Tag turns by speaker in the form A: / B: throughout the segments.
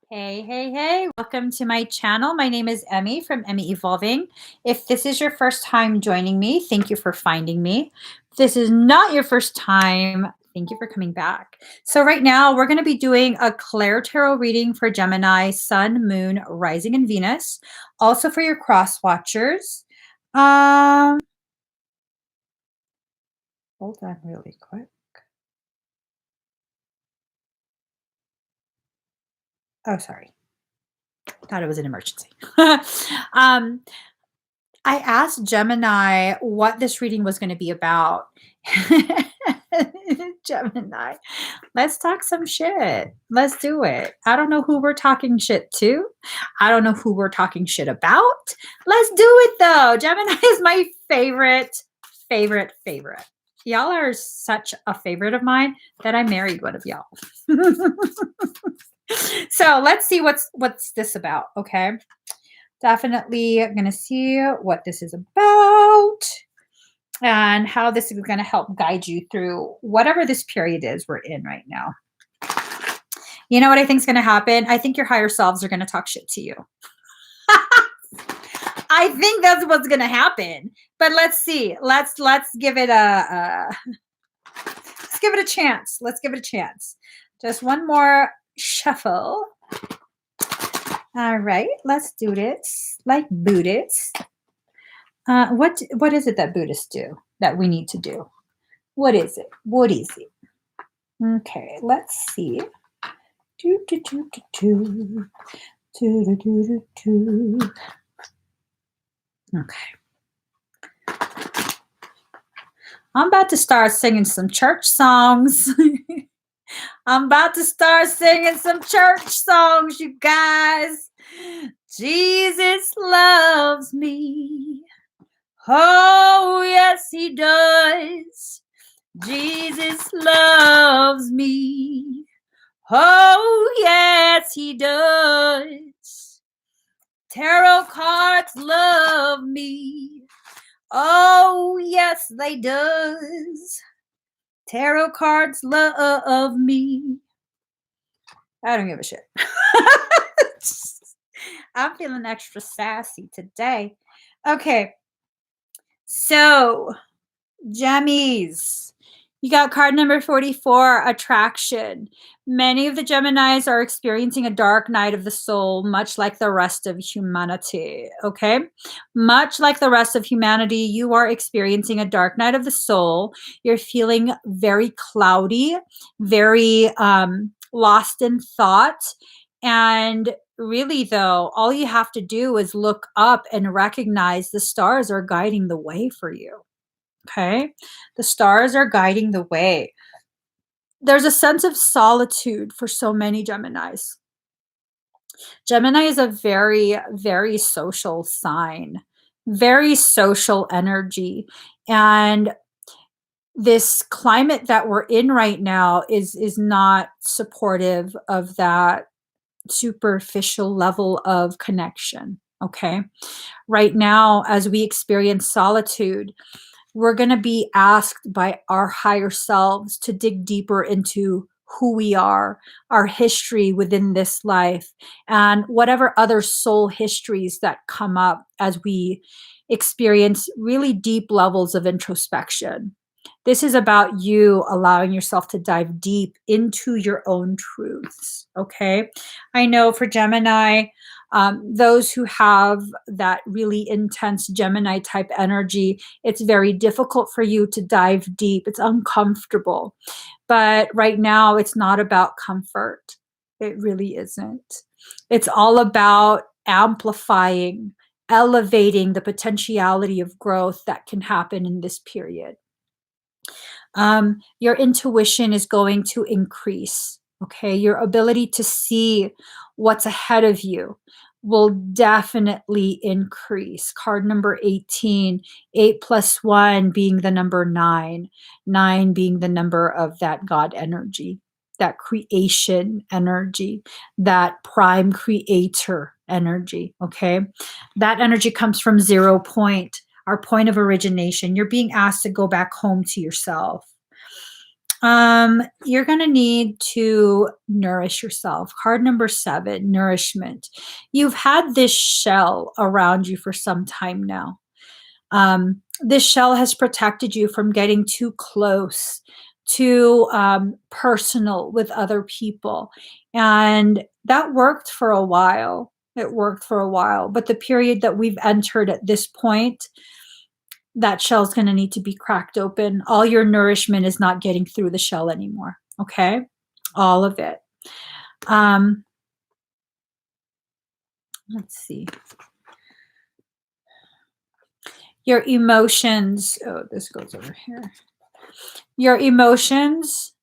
A: Hey, hey, hey, welcome to my channel. My name is Emmie from Emmie Evolving. If this is your first time joining me, thank you for finding me. If this is not your first time, thank you for coming back. So right now we're going to be doing a ClairTarot reading for Gemini, Sun, Moon, Rising, and Venus. Also for your cross watchers. Hold on really quick. Oh, sorry. Thought it was an emergency. um, I asked Gemini what this reading was going to be about. Gemini, let's talk some shit. Let's do it. I don't know who we're talking shit to. I don't know who we're talking shit about. Let's do it though. Gemini is my favorite. Y'all are such a favorite of mine that I married one of y'all. So let's see what's this about, okay? Definitely going to see what this is about and how this is going to help guide you through whatever this period is we're in right now. You know what I think is going to happen? I think your higher selves are going to talk shit to you. I think that's what's going to happen. But let's see. Let's give it a let's give it a chance. Let's give it a chance. Just one more shuffle. All right, let's do this like Buddhists. What is it that Buddhists do that we need to do? What is it? What is it? Okay, let's see. Okay. I'm about to start singing some church songs. I'm about to start singing some church songs, you guys. Jesus loves me. Oh, yes, he does. Jesus loves me. Oh, yes, he does. Tarot cards love me. Oh, yes, they does. Tarot cards love me. I don't give a shit. I'm feeling extra sassy today. Okay. So, Gemmies, you got card number 44, attraction. Many of the Geminis are experiencing a dark night of the soul, much like the rest of humanity, okay? Much like the rest of humanity, you are experiencing a dark night of the soul. You're feeling very cloudy, very lost in thought, and really, though, all you have to do is look up and recognize the stars are guiding the way for you. Okay? The stars are guiding the way. There's a sense of solitude for so many Geminis. Gemini is a very, very social sign, very social energy. And this climate that we're in right now is not supportive of that superficial level of connection. Okay. Right now, as we experience solitude, we're going to be asked by our higher selves to dig deeper into who we are, our history within this life, and whatever other soul histories that come up as we experience really deep levels of introspection. This is about you allowing yourself to dive deep into your own truths, okay? I know for Gemini, those who have that really intense Gemini type energy, it's very difficult for you to dive deep. It's uncomfortable. But right now, it's not about comfort. It really isn't. It's all about amplifying, elevating the potentiality of growth that can happen in this period. Your intuition is going to increase. Okay. Your ability to see what's ahead of you will definitely increase. Card number 18, 8 plus 1 being the number 9, 9 being the number of that God energy, that creation energy, that prime creator energy. Okay. That energy comes from 0 point, our point of origination. You're being asked to go back home to yourself. You're going to need to nourish yourself. Card number 7, nourishment. You've had this shell around you for some time now. This shell has protected you from getting too close, too personal with other people. And that worked for a while. It worked for a while. But the period that we've entered at this point, that shell's going to need to be cracked open. All your nourishment is not getting through the shell anymore. Okay? All of it. Let's see. Your emotions. Oh, this goes over here. Your emotions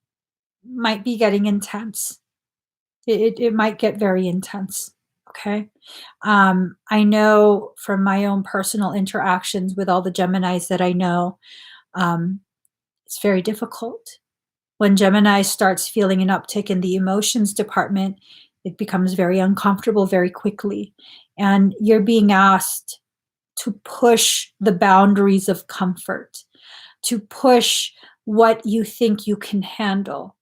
A: might be getting intense. It might get very intense. Okay. I know from my own personal interactions with all the Geminis that I know, it's very difficult. When Gemini starts feeling an uptick in the emotions department, it becomes very uncomfortable very quickly. And you're being asked to push the boundaries of comfort, to push what you think you can handle.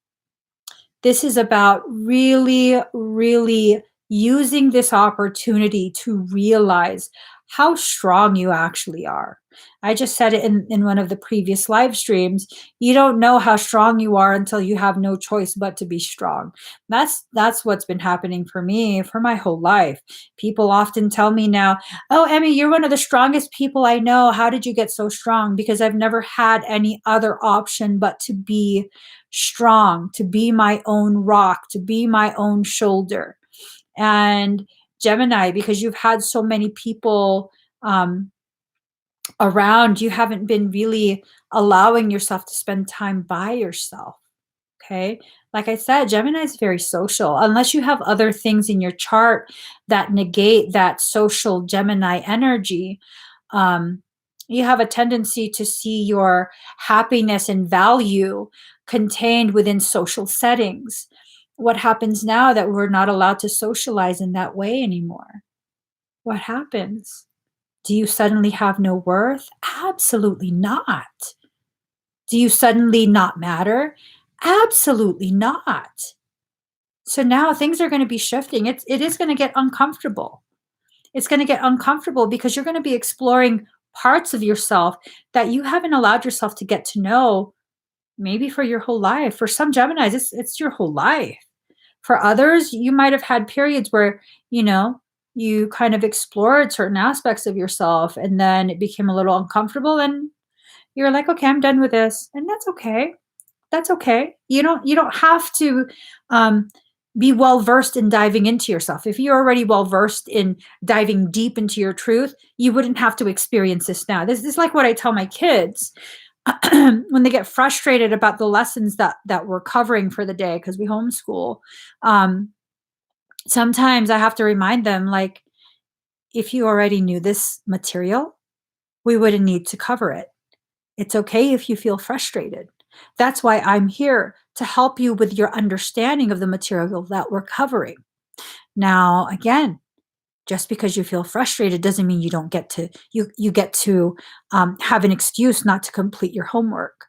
A: This is about really, really using this opportunity to realize how strong you actually are. I just said it in one of the previous live streams. You don't know how strong you are until you have no choice but to be strong. That's what's been happening for me for my whole life. People often tell me now, "Oh, Emmie, you're one of the strongest people I know. How did you get so strong?" Because I've never had any other option but to be strong, to be my own rock, to be my own shoulder. And Gemini, because you've had so many people around, you haven't been really allowing yourself to spend time by yourself. Okay. Like I said, Gemini is very social. Unless you have other things in your chart that negate that social Gemini energy, um, you have a tendency to see your happiness and value contained within social settings. What happens now that we're not allowed to socialize in that way anymore? What happens? Do you suddenly have no worth? Absolutely not. Do you suddenly not matter? Absolutely not. So now things are going to be shifting. It is going to get uncomfortable. It's going to get uncomfortable because you're going to be exploring parts of yourself that you haven't allowed yourself to get to know maybe for your whole life. For some Geminis, it's your whole life. For others, you might have had periods where, you know, you kind of explored certain aspects of yourself and then it became a little uncomfortable and you're like, "Okay, I'm done with this." And that's okay. That's okay. You don't have to be well versed in diving into yourself. If you're already well versed in diving deep into your truth, you wouldn't have to experience this now. This is like what I tell my kids when they get frustrated about the lessons that we're covering for the day because we homeschool. Um, Sometimes I have to remind them, like, if you already knew this material, we wouldn't need to cover it. It's okay if you feel frustrated. That's why I'm here to help you with your understanding of the material that we're covering. Now, again, just because you feel frustrated doesn't mean you don't get to you get to have an excuse not to complete your homework.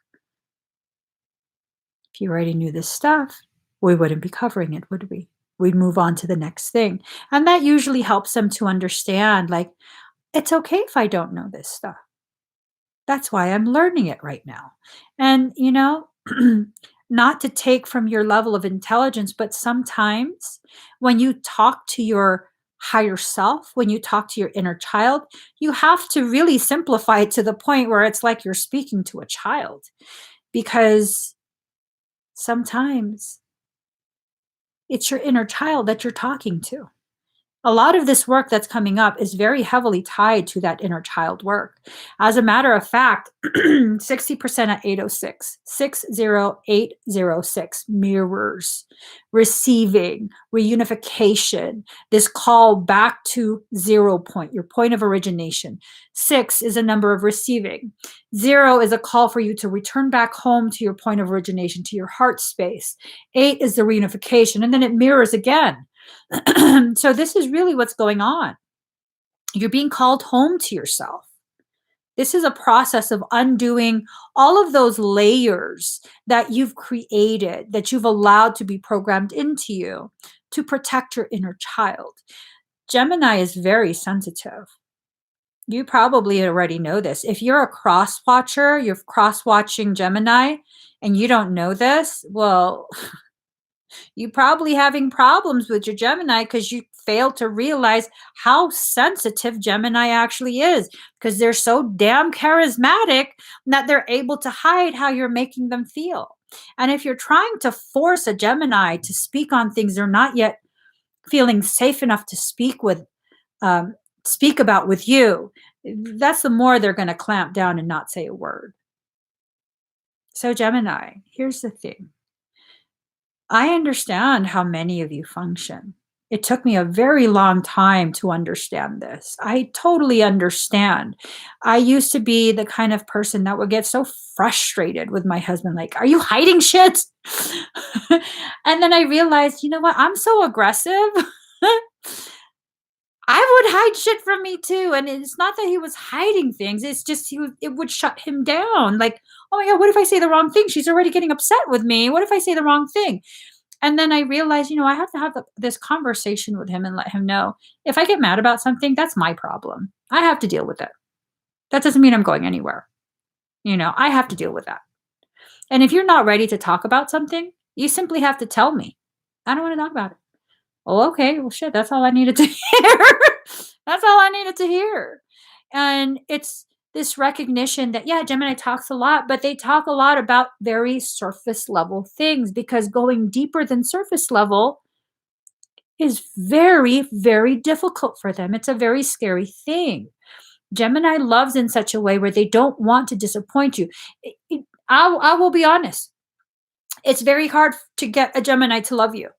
A: If you already knew this stuff, we wouldn't be covering it, would we? We'd move on to the next thing, and that usually helps them to understand. Like, it's okay if I don't know this stuff. That's why I'm learning it right now. And, not to take from your level of intelligence, but sometimes when you talk to your higher self, when you talk to your inner child, you have to really simplify it to the point where it's like you're speaking to a child because sometimes it's your inner child that you're talking to. A lot of this work that's coming up is very heavily tied to that inner child work. As a matter of fact, 60% at 806, 60806 mirrors, receiving, reunification, this call back to 0 point, your point of origination. 6 is a number of receiving. 0 is a call for you to return back home to your point of origination, to your heart space. 8 is the reunification, and then it mirrors again. So this is really what's going on. You're being called home to yourself. This is a process of undoing all of those layers that you've created, that you've allowed to be programmed into you to protect your inner child. Gemini is very sensitive. You probably already know this. If you're a cross watcher, you're cross watching Gemini and you don't know this, well, you probably having problems with your Gemini because you fail to realize how sensitive Gemini actually is, because they're so damn charismatic that they're able to hide how you're making them feel. And if you're trying to force a Gemini to speak on things they're not yet feeling safe enough to um, speak about with you, that's the more they're going to clamp down and not say a word. So, Gemini, here's the thing. I understand how many of you function. It took me a very long time to understand this. I totally understand. I used to be the kind of person that would get so frustrated with my husband, like, are you hiding shit? And then I realized, you know what? I'm so aggressive. I would hide shit from me too. And it's not that he was hiding things. It's just it would shut him down. Like, oh my God, what if I say the wrong thing? She's already getting upset with me. What if I say the wrong thing? And then I realized, I have to have this conversation with him and let him know, if I get mad about something, that's my problem. I have to deal with it. That doesn't mean I'm going anywhere. I have to deal with that. And if you're not ready to talk about something, you simply have to tell me. I don't want to talk about it. Oh, okay. Well, shit, that's all I needed to hear. That's all I needed to hear. And it's this recognition that, yeah, Gemini talks a lot, but they talk a lot about very surface level things, because going deeper than surface level is very, very difficult for them. It's a very scary thing. Gemini loves in such a way where they don't want to disappoint you. I will be honest. It's very hard to get a Gemini to love you.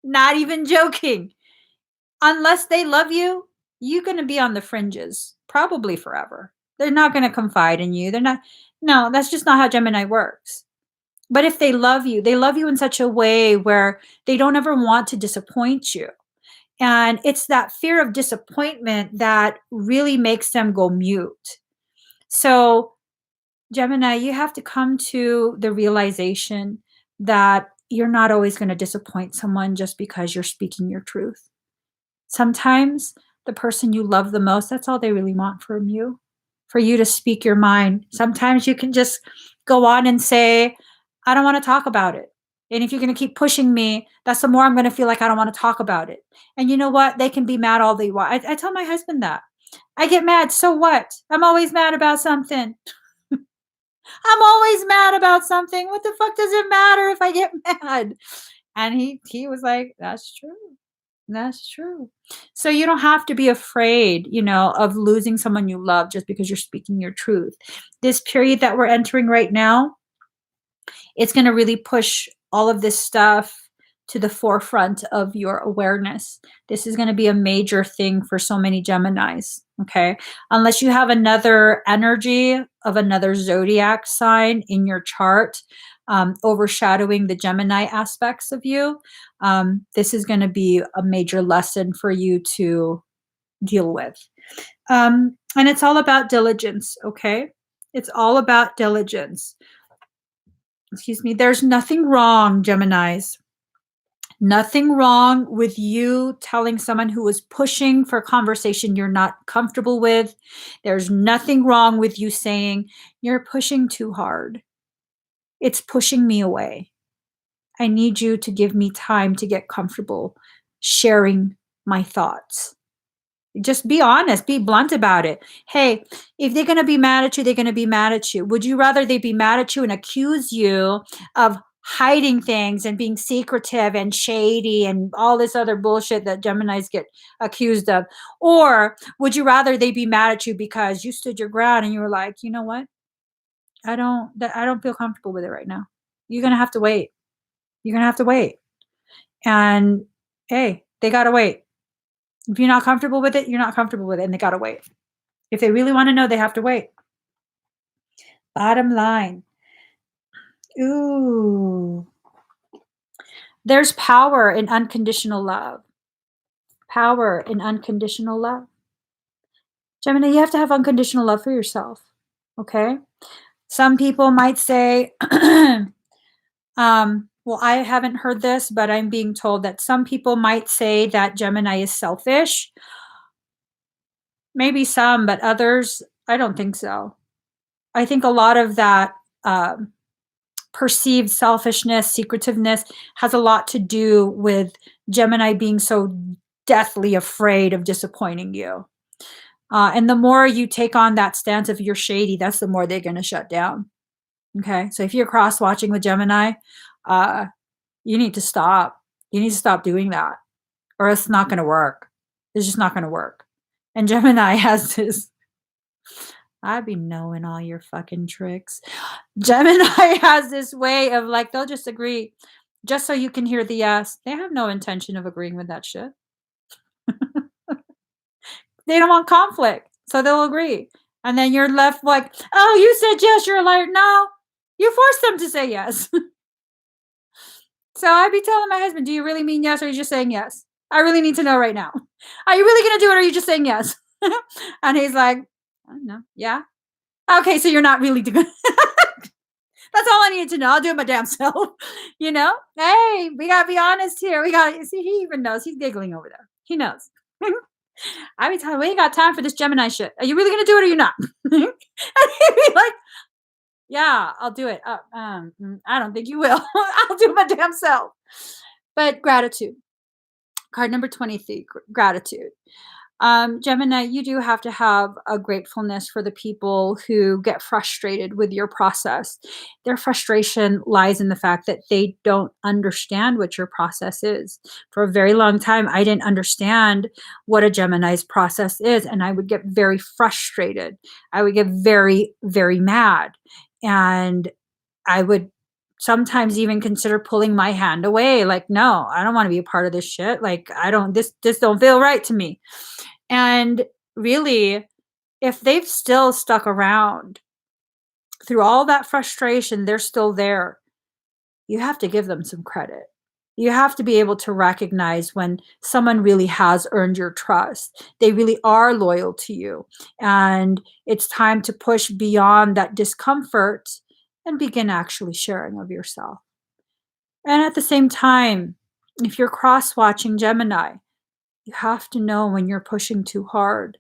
A: Not even joking. Unless they love you, you're going to be on the fringes, probably forever. They're not going to confide in you. They're not. No, that's just not how Gemini works. But if they love you in such a way where they don't ever want to disappoint you. And it's that fear of disappointment that really makes them go mute. So, Gemini, you have to come to the realization that you're not always going to disappoint someone just because you're speaking your truth. Sometimes the person you love the most, that's all they really want from you, for you to speak your mind. Sometimes you can just go on and say, I don't want to talk about it. And if you're going to keep pushing me, that's the more I'm going to feel like I don't want to talk about it. And you know what? They can be mad all they want. I tell my husband that. I get mad. So what? I'm always mad about something. I'm always mad about something. What the fuck does it matter if I get mad? And he was like, that's true. That's true. So you don't have to be afraid, of losing someone you love just because you're speaking your truth. This period that we're entering right now, it's going to really push all of this stuff to the forefront of your awareness. This is going to be a major thing for so many Geminis, okay? Unless you have another energy of another zodiac sign in your chart, overshadowing the Gemini aspects of you, this is going to be a major lesson for you to deal with. And it's all about diligence, okay? It's all about diligence. Excuse me. There's nothing wrong, Geminis. Nothing wrong with you telling someone who is pushing for a conversation you're not comfortable with. There's nothing wrong with you saying, you're pushing too hard. It's pushing me away. I need you to give me time to get comfortable sharing my thoughts. Just be honest, be blunt about it. Hey, if they're going to be mad at you, they're going to be mad at you. Would you rather they be mad at you and accuse you of hiding things and being secretive and shady and all this other bullshit that Geminis get accused of? Or would you rather they be mad at you because you stood your ground and you were like, you know what? I don't feel comfortable with it right now. You're going to have to wait. You're going to have to wait. And hey, they got to wait. If you're not comfortable with it, you're not comfortable with it, and they got to wait. If they really want to know, they have to wait. Bottom line. Ooh. There's power in unconditional love. Power in unconditional love. Gemini, you have to have unconditional love for yourself. Okay? Some people might say, well, I haven't heard this, but I'm being told that some people might say that Gemini is selfish. Maybe some, but others, I don't think so. I think a lot of that perceived selfishness, secretiveness has a lot to do with Gemini being so deathly afraid of disappointing you. And the more you take on that stance of you're shady, that's the more they're going to shut down. Okay. So if you're cross watching with Gemini, uh, you need to stop. You need to stop doing that, or it's not going to work. It's just not going to work. And Gemini has this. I be knowing all your fucking tricks. Gemini has this way of like, they'll just agree just so you can hear the yes. They have no intention of agreeing with that shit. They don't want conflict, so they'll agree. And then you're left like, oh, you said yes, you're a liar. No, you forced them to say yes. So I'd be telling my husband, do you really mean yes, or are you just saying yes? I really need to know right now. Are you really going to do it, or are you just saying yes? And he's like, I don't know. Yeah. Okay, so you're not really doing That's all I needed to know. I'll do it my damn self. You know? Hey, we gotta be honest here. We gotta see, he even knows. He's giggling over there. He knows. I be telling him, we ain't got time for this Gemini shit. Are you really gonna do it or you not? And he'd be like, yeah, I'll do it. I don't think you will. I'll do it my damn self. But gratitude. Card number 23, gratitude. Gemini, you do have to have a gratefulness for the people who get frustrated with your process. Their frustration lies in the fact that they don't understand what your process is. For a very long time, I didn't understand what a Gemini's process is, and I would get very frustrated. I would get very, very mad. And I would sometimes even consider pulling my hand away. Like, no, I don't want to be a part of this shit. Like, I don't, this don't feel right to me. And really, if they've still stuck around through all that frustration, they're still there. You have to give them some credit. You have to be able to recognize when someone really has earned your trust. They really are loyal to you. And it's time to push beyond that discomfort and begin actually sharing of yourself. And at the same time, if you're cross watching Gemini, you have to know when you're pushing too hard.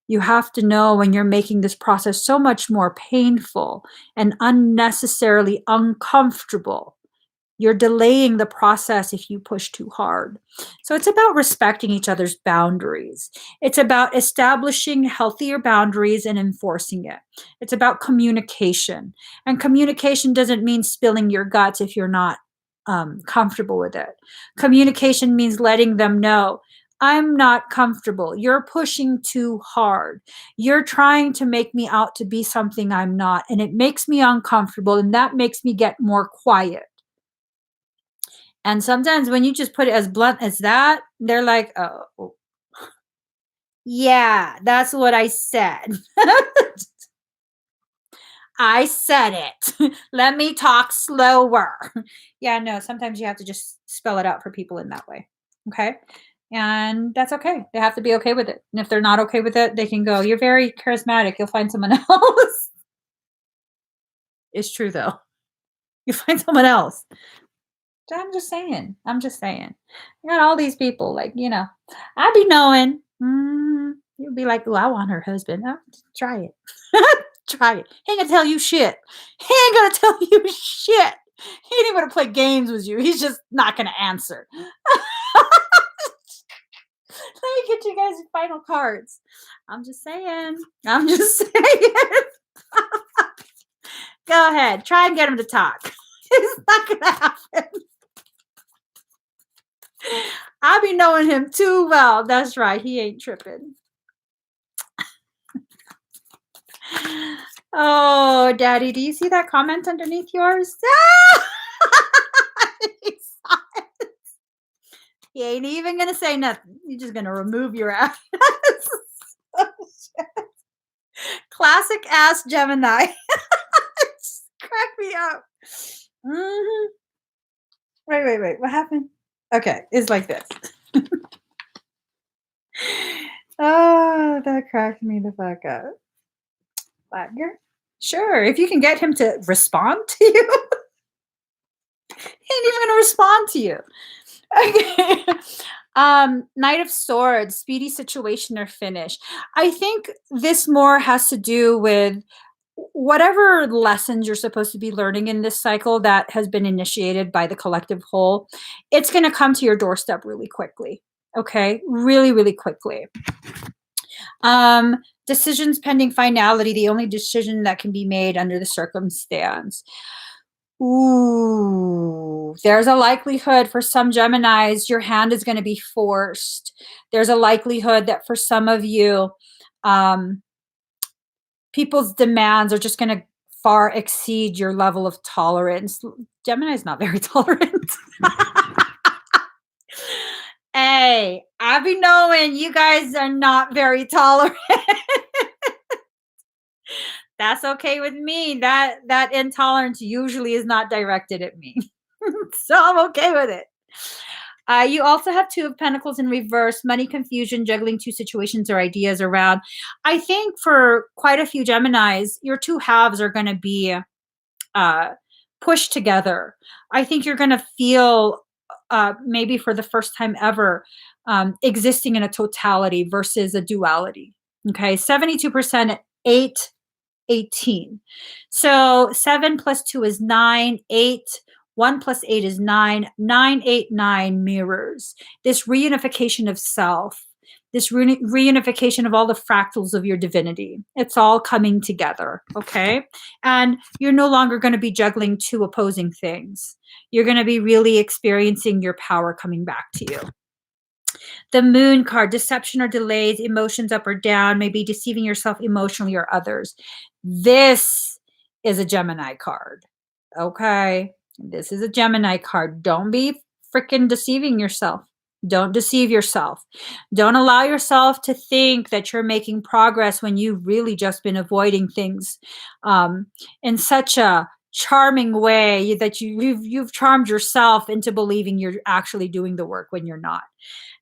A: You have to know when you're making this process so much more painful and unnecessarily uncomfortable. You're delaying the process if you push too hard. So it's about respecting each other's boundaries. It's about establishing healthier boundaries and enforcing it. It's about communication. And communication doesn't mean spilling your guts if you're not comfortable with it. Communication means letting them know, I'm not comfortable. You're pushing too hard. You're trying to make me out to be something I'm not, and it makes me uncomfortable, and that makes me get more quiet. And sometimes when you just put it as blunt as that, they're like, oh, yeah, that's what I said. I said it. Let me talk slower. Yeah, no, sometimes you have to just spell it out for people in that way. Okay. And that's okay. They have to be okay with it. And if they're not okay with it, they can go, you're very charismatic. You'll find someone else. It's true, though. You find someone else. I'm just saying. I'm just saying. I got all these people, like, I be knowing. You'll be like, oh, I want her husband. Oh, try it. Try it. He ain't gonna tell you shit. He ain't gonna tell you shit. He ain't even gonna play games with you. He's just not gonna answer. Let me get you guys final cards. I'm just saying. I'm just saying. Go ahead. Try and get him to talk. It's not gonna happen. I be knowing him too well. That's right. He ain't tripping. Oh, Daddy, do you see that comment underneath yours? He saw it. He ain't even gonna say nothing. He's just gonna remove your ass. Oh, shit. Classic ass Gemini. Just crack me up. Mm-hmm. Wait. What happened? Okay, it's like this. Oh, that cracked me the fuck up. Wagner? Sure, if you can get him to respond to you, he ain't even gonna respond to you. Okay. Knight of Swords, speedy situation or finish. I think this more has to do with whatever lessons you're supposed to be learning in this cycle that has been initiated by the collective whole. It's going to come to your doorstep really quickly. Okay, really, really quickly. Decisions pending finality, the only decision that can be made under the circumstance. Ooh, there's a likelihood for some Geminis, your hand is going to be forced. There's a likelihood that for some of you, people's demands are just going to far exceed your level of tolerance. Gemini is not very tolerant. Hey, I be knowing you guys are not very tolerant. That's okay with me. That intolerance usually is not directed at me. So I'm okay with it. You also have Two of Pentacles in reverse, money confusion, juggling two situations or ideas around. I think for quite a few Geminis, your two halves are going to be uh, pushed together. I think you're going to feel maybe for the first time ever existing in a totality versus a duality. Okay, 72%, 8, 18. So 7 plus 2 is 9, 8, 1 plus 8 is 9, 9, 8, 9 mirrors this reunification of self, this reunification of all the fractals of your divinity. It's all coming together, okay? And you're no longer going to be juggling two opposing things. You're going to be really experiencing your power coming back to you. The Moon card, deception or delays, emotions up or down, maybe deceiving yourself emotionally or others. This is a Gemini card. Okay. This is a Gemini card. Don't be freaking deceiving yourself. Don't deceive yourself. Don't allow yourself to think that you're making progress when you've really just been avoiding things in such a charming way that you've charmed yourself into believing you're actually doing the work when you're not.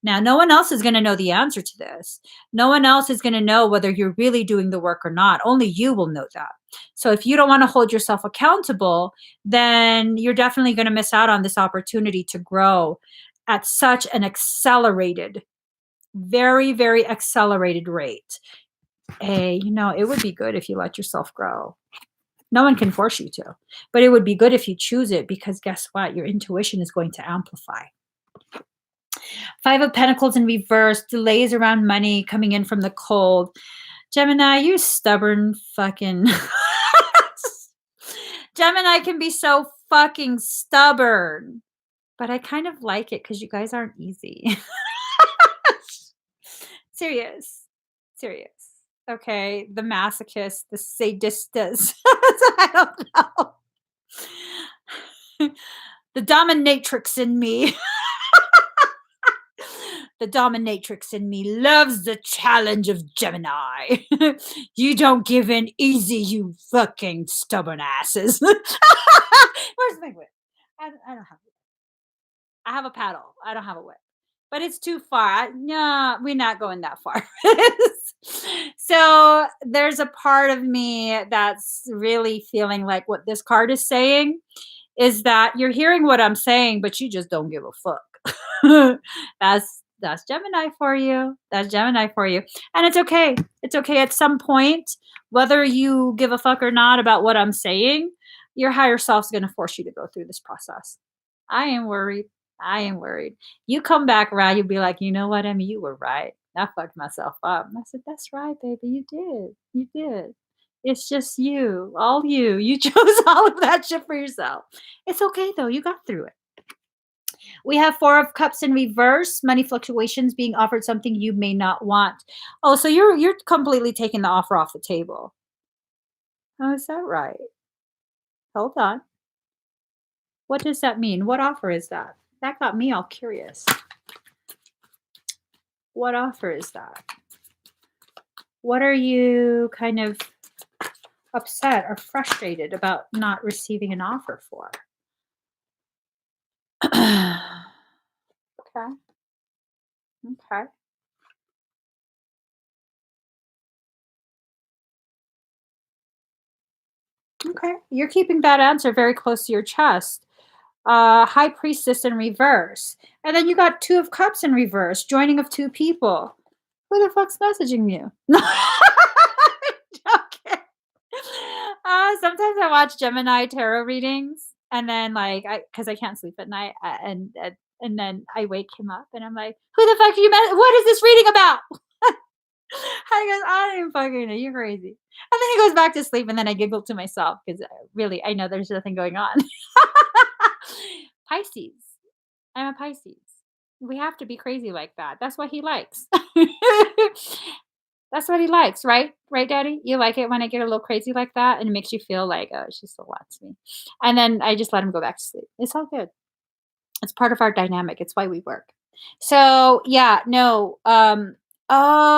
A: Now, no one else is going to know the answer to this. No one else is going to know whether you're really doing the work or not. Only you will know that. So if you don't want to hold yourself accountable, then you're definitely going to miss out on this opportunity to grow at such an accelerated, very, very accelerated rate. Hey, it would be good if you let yourself grow. No one can force you to, but it would be good if you choose it, because guess what? Your intuition is going to amplify. Five of Pentacles in reverse, delays around money coming in from the cold. Gemini, you stubborn fucking. Gemini can be so fucking stubborn, but I kind of like it because you guys aren't easy. Serious. Serious. Okay. The masochist, the sadistas. I don't know. The dominatrix in me. The dominatrix in me loves the challenge of Gemini. You don't give in easy, you fucking stubborn asses. Where's my whip? I don't have it. I have a paddle. I don't have a whip. But it's too far. No, we're not going that far. So there's a part of me that's really feeling like what this card is saying is that you're hearing what I'm saying, but you just don't give a fuck. That's Gemini for you. That's Gemini for you. And it's okay. It's okay. At some point, whether you give a fuck or not about what I'm saying, your higher self's going to force you to go through this process. I am worried. I am worried. You come back around, you'll be like, you know what, Emmie, you were right. I fucked myself up. And I said, that's right, baby. You did. You did. It's just you, all you. You chose all of that shit for yourself. It's okay though. You got through it. We have Four of Cups in reverse, money fluctuations, being offered something you may not want. Oh, so you're completely taking the offer off the table. Oh, is that right? Hold on. What does that mean? What offer is that? That got me all curious. What offer is that? What are you kind of upset or frustrated about not receiving an offer for? Okay. Okay. Okay. You're keeping that answer very close to your chest. High Priestess in reverse. And then you got Two of Cups in reverse, joining of two people. Who the fuck's messaging you? Okay. Sometimes I watch Gemini tarot readings, and then like because I can't sleep at night, and then I wake him up, and I'm like, "Who the fuck are you? What is this reading about?" I goes, "I don't even fucking know. You're crazy." And then he goes back to sleep, and then I giggle to myself because really I know there's nothing going on. Pisces. I'm a Pisces. We have to be crazy like that. That's what he likes. That's what he likes, right? Right, Daddy? You like it when I get a little crazy like that, and it makes you feel like, oh, she still wants me. And then I just let him go back to sleep. It's all good. It's part of our dynamic. It's why we work. So yeah, no. Oh,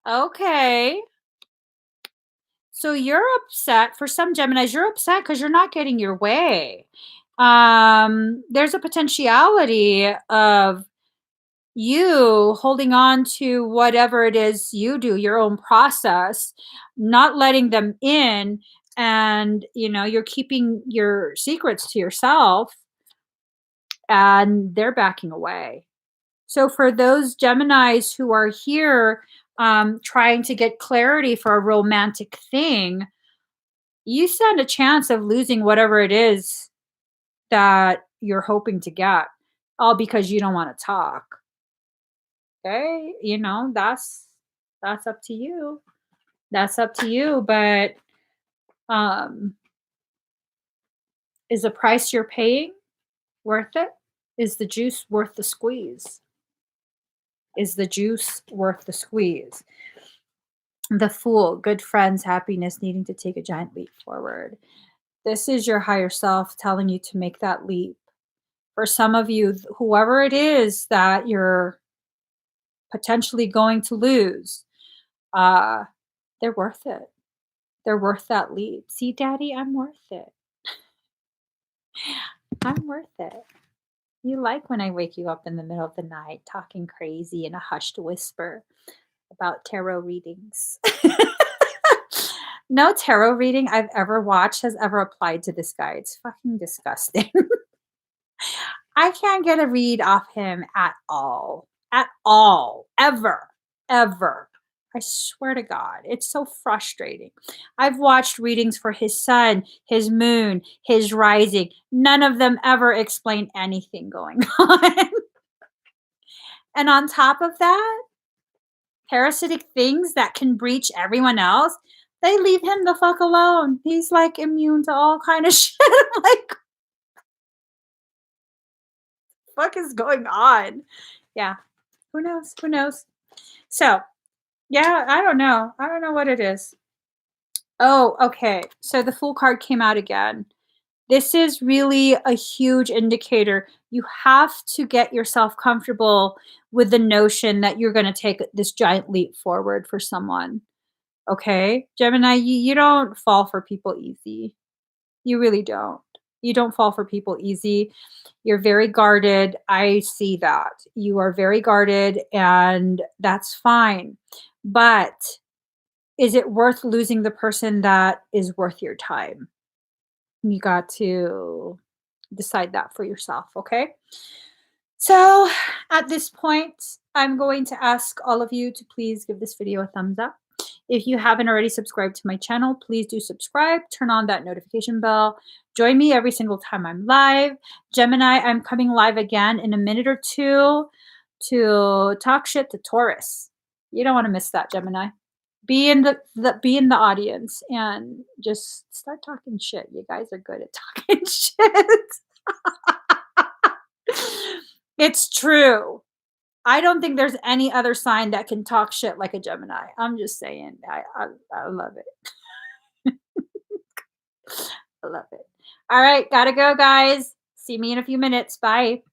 A: okay. So you're upset for some Geminis, you're upset because you're not getting your way. There's a potentiality of you holding on to whatever it is you do, your own process, not letting them in, and you're keeping your secrets to yourself, and they're backing away. So for those Geminis who are here trying to get clarity for a romantic thing, you stand a chance of losing whatever it is that you're hoping to get, all because you don't want to talk. Okay, that's up to you. That's up to you. But um, is the price you're paying worth it? Is the juice worth the squeeze? Is the juice worth the squeeze? The Fool, good friends, happiness, needing to take a giant leap forward. This is your higher self telling you to make that leap. For some of you, whoever it is that you're potentially going to lose, uh, they're worth it. They're worth that leap. See, Daddy, I'm worth it. I'm worth it. You like when I wake you up in the middle of the night talking crazy in a hushed whisper about tarot readings. No tarot reading I've ever watched has ever applied to this guy. It's fucking disgusting. I can't get a read off him at all. At all. Ever. Ever. I swear to God, it's so frustrating. I've watched readings for his sun, his moon, his rising. None of them ever explain anything going on. And on top of that, parasitic things that can breach everyone else, they leave him the fuck alone. He's like immune to all kind of shit. Like, fuck is going on? Yeah. Who knows? Who knows? So, yeah, I don't know. I don't know what it is. Oh, okay. So the Fool card came out again. This is really a huge indicator. You have to get yourself comfortable with the notion that you're going to take this giant leap forward for someone. Okay? Gemini, you don't fall for people easy. You really don't. You don't fall for people easy. You're very guarded. I see that. You are very guarded, and that's fine. But is it worth losing the person that is worth your time? You got to decide that for yourself, okay? So at this point, I'm going to ask all of you to please give this video a thumbs up. If you haven't already subscribed to my channel, please do subscribe, turn on that notification bell. Join me every single time I'm live. Gemini, I'm coming live again in a minute or two to talk shit to Taurus. You don't want to miss that, Gemini. Be in the audience and just start talking shit. You guys are good at talking shit. It's true. I don't think there's any other sign that can talk shit like a Gemini. I'm just saying. I love it. I love it. All right, gotta go, guys. See me in a few minutes. Bye.